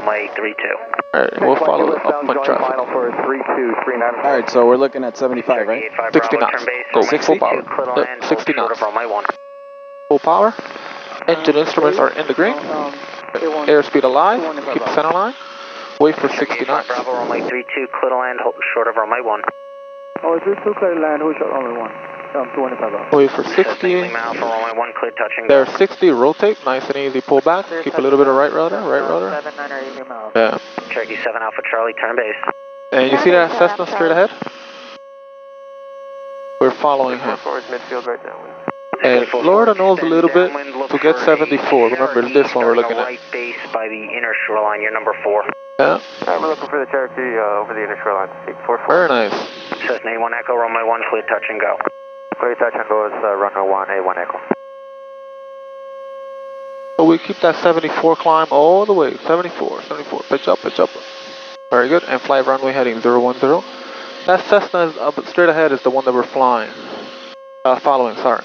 runway 32. Alright, we'll follow the upwind traffic. Final for 3239. Alright, so we're looking at 75, right? 60 knots. Go, 60? full power. Yep, 60 knots. Runway 1. Full power. Engine instruments are in the green. Airspeed alive. Keep the center line. Wait for 60 knots. Bravo, runway 32, clear to land, short of runway 1. Oh, 32, clear to land, who's short runway 1? 25 out. Wait for 60. Lima Alpha, runway 1, clear touch and There's 60, rotate, nice and easy, pull back, keep a little bit of right rudder, yeah. Cherokee 7 Alpha Charlie, turn base. And you see that Cessna straight ahead? We're following him. And Florida knows a little bit to get 74, remember this one we're looking at. Right base by the inner shoreline, you're number 4. Yeah. We're looking for the Cherokee over the inner shoreline. Very nice. Cessna A1 Echo, runway 1, clear touch and go. Clear touch and go is runway 1, A1 Echo. So we keep that 74 climb all the way, 74, pitch up. Very good, and fly runway heading 010. That Cessna is up straight ahead is the one that we're flying. Following, sorry.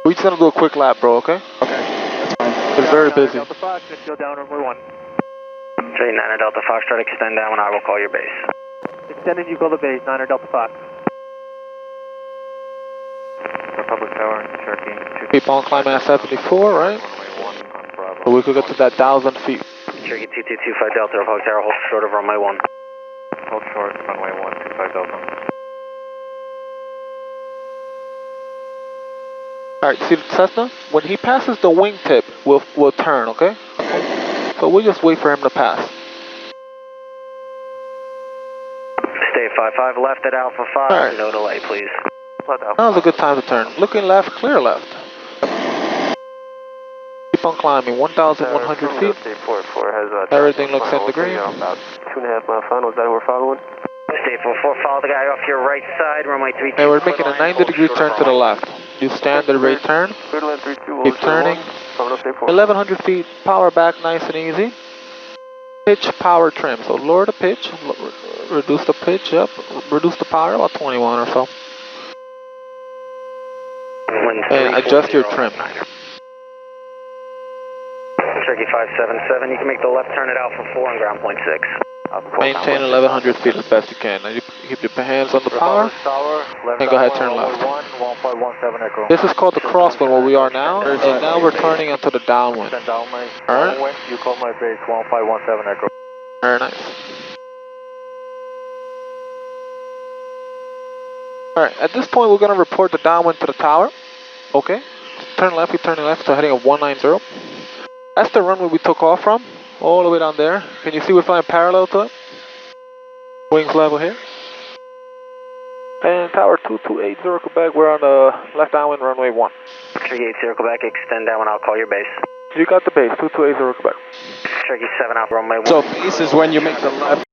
We're just gonna do a quick lap, bro, okay? Okay, that's fine. It's very busy. Delta Fox, just go down runway 1. Straight 9 Delta Fox, try to extend down and I will call your base. Extended, you call the base, 9 Delta Fox. Republic Tower, Cherokee. Keep on climbing at 74, right? So we could get to that 1,000 feet. Cherokee 2225 Delta, Republic Tower, hold short of runway 1. Hold short, runway 125 Delta. Alright, see the Cessna? When he passes the wingtip, we'll turn, okay? So we'll just wait for him to pass. Stay 55 left at Alpha 5, Alright. no delay please. Now's a good time to turn. Looking left, clear left. Keep on climbing, 1,100 feet. Everything looks in the green. About 2.5 mile final, is that what we're following? Stay 44, follow the guy off your right side, runway 32. And we're making a 90-degree turn to the left. You standard rate turn. Keep turning. 1,100 feet, power back nice and easy. Pitch, power trim. So lower the pitch, reduce the pitch, yep. Reduce the power, about 21 or so. And adjust your trim. Cherokee 577, you can make the left turn at Alpha 4 on ground point 6. Maintain 1,100 feet as best you can. Now you keep your hands on the power, and go ahead turn left. This is called the crosswind where we are now, and now we're turning into the downwind. Alright? You call my base 1517 Echo. Very nice. Alright, at this point we're going to report the downwind to the tower. Okay? Turn left, you're turning left, so heading of 190. That's the runway we took off from. All the way down there. Can you see we're flying parallel to it? Wings level here. And tower 2280 Quebec, we're on the left downwind runway 1. 380 Quebec, extend down and I'll call your base. You got the base, 2280 Quebec. Cherokee 7 out runway 1. So base is when you make the left.